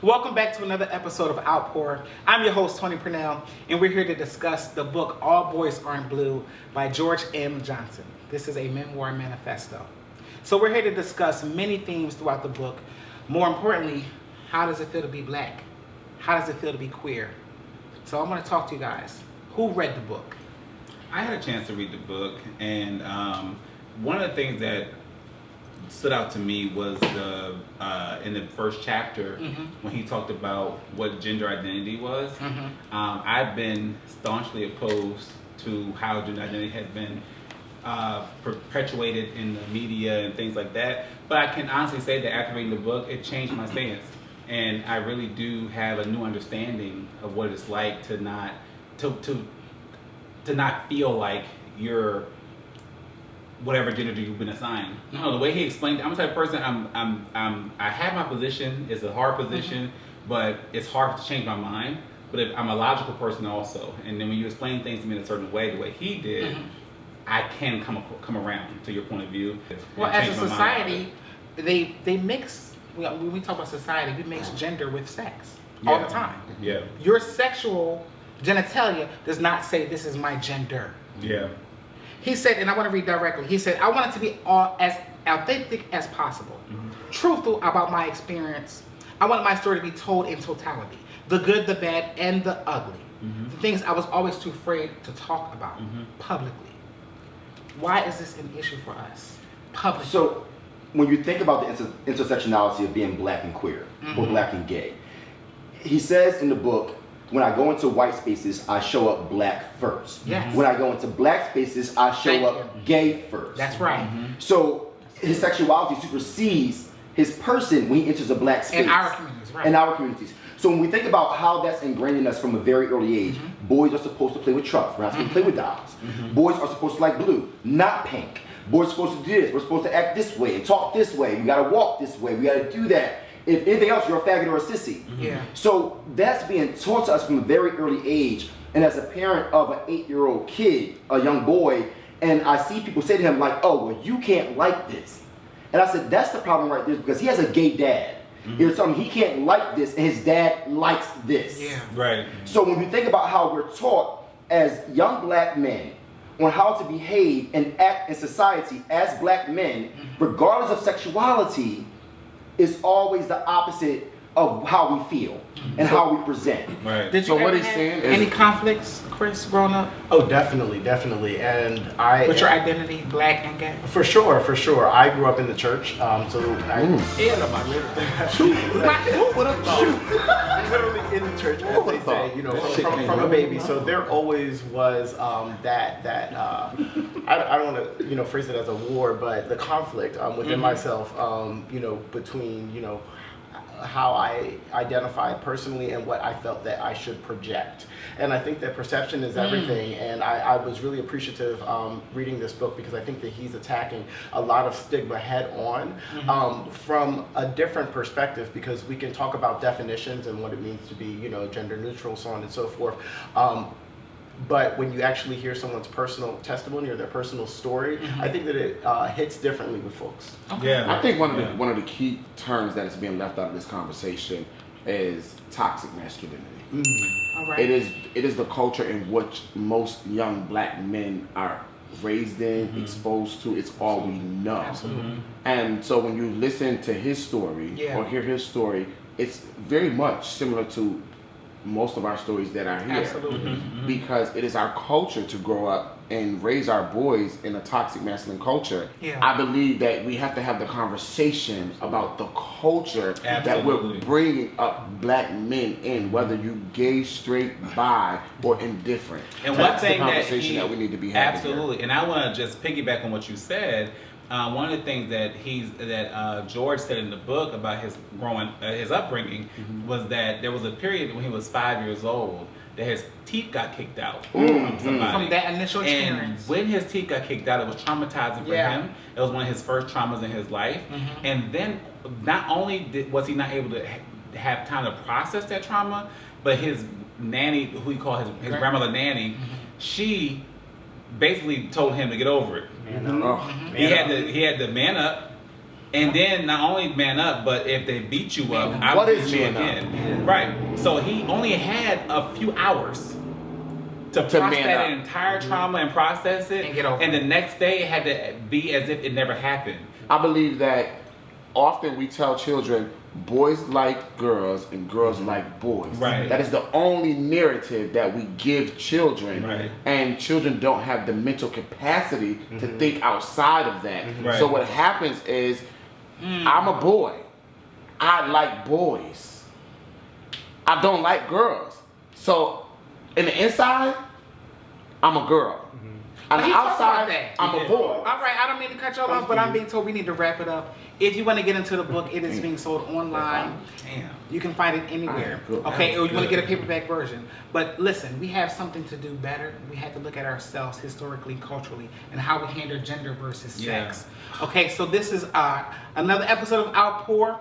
Welcome back to another episode of OUTPour. I'm your host, Tony Purnell, and we're here to discuss the book All Boys Aren't Blue by George M. Johnson. This is a memoir manifesto. So we're here to discuss many themes throughout the book. More importantly, how does it feel to be black? How does it feel to be queer? So I want to talk to you guys. Who read the book? I had a chance to read the book, and one of the things that stood out to me was in the first chapter when he talked about what gender identity was. I've been staunchly opposed to how gender identity has been perpetuated in the media and things like that. But I can honestly say that after reading the book, it changed my stance, and I really do have a new understanding of what it's like to not feel like you're whatever gender you've been assigned. You know, the way he explained it, I'm the type of person, I have my position, it's a hard position, but it's hard to change my mind. But I'm a logical person also. And then when you explain things to me in a certain way, the way he did, I can come around to your point of view. Well, as a society, they mix, when we talk about society, we mix gender with sex all the time. Yeah. Your sexual genitalia does not say this is my gender. Yeah. He said, and I want to read directly, he said, I want it to be as authentic as possible. Truthful about my experience. I want my story to be told in totality. The good, the bad, and the ugly. The things I was always too afraid to talk about publicly. Why is this an issue for us publicly? So, when you think about the intersectionality of being black and queer, or black and gay, he says in the book, when I go into white spaces, I show up black first. Yes. When I go into black spaces, I show up gay first. That's right. So his sexuality supersedes his person when he enters a black space. In our communities, right. In our communities. So when we think about how that's ingrained in us from a very early age, boys are supposed to play with trucks. We're not supposed to play with dolls. Boys are supposed to like blue, not pink. Boys are supposed to do this. We're supposed to act this way and talk this way. We gotta walk this way. We gotta do that. If anything else, you're a faggot or a sissy. Yeah. So that's being taught to us from a very early age. And as a parent of an 8-year-old kid, a young boy, and I see people say to him like, oh, well, you can't like this. And I said, that's the problem right there, because he has a gay dad. You're telling me he can't like this, and his dad likes this. Yeah. Right. So when we think about how we're taught as young black men on how to behave and act in society as black men, regardless of sexuality, is always the opposite of how we feel and how we present. Right. Did you So what ever he's have saying is- any conflicts, Chris, growing up? Oh, definitely. And With your identity, black and gay? for sure. I grew up in the church, so I literally in the church, as they say, you know, from a baby. So there always was that I don't want to, you know, phrase it as a war, but the conflict within myself, you know, between, you know, how I identified personally and what I felt that I should project. And I think that perception is everything. And I was really appreciative reading this book, because I think that he's attacking a lot of stigma head on from a different perspective, because we can talk about definitions and what it means to be, you know, gender neutral, so on and so forth. But when you actually hear someone's personal testimony or their personal story, I think that it hits differently with folks. Okay. Yeah. I think one of the key terms that is being left out of this conversation is toxic masculinity. All right. It is the culture in which most young black men are raised in, exposed to. It's all we know. Absolutely. And so when you listen to his story or hear his story, it's very much similar to most of our stories that are here. Absolutely. Because it is our culture to grow up and raise our boys in a toxic masculine culture. Yeah. I believe that we have to have the conversation about the culture that we're Absolutely. bringing up black men in, whether you gay, straight, bi, or indifferent. And That's one thing the conversation that we need to be having. Absolutely. Here. And I want to just piggyback on what you said. One of the things that George said in the book about his upbringing was that there was a period when he was 5 years old that his teeth got kicked out from somebody. From that initial experience. And when his teeth got kicked out, it was traumatizing for him. It was one of his first traumas in his life. And then not only was he not able to have time to process that trauma, but his nanny, who he called his grandmother nanny, she basically told him to get over it. Oh. He had to man up And then not only man up, but if they beat you up, I What will is beat you man up? again. Yeah. Right. So he only had a few hours to process man that up. entire trauma and process it. And get over and it. the next day it had to be as if it never happened. I believe that often we tell children boys like girls and girls like boys. Right. That is the only narrative that we give children. Right. And children don't have the mental capacity to think outside of that. Right. So what happens is, I'm a boy. I like boys. I don't like girls. So in the inside, I'm a girl. On But the he talked about outside, that. I'm He a did. boy. All right, I don't mean to cut you all off, but I'm being told we need to wrap it up. If you want to get into the book, it is being sold online. Damn. You can find it anywhere. Good. Okay, or you want to good. get a paperback version. But listen, we have something to do better. We have to look at ourselves historically, culturally, and how we handle gender versus Yeah. sex. Okay, so this is another episode of Outpour.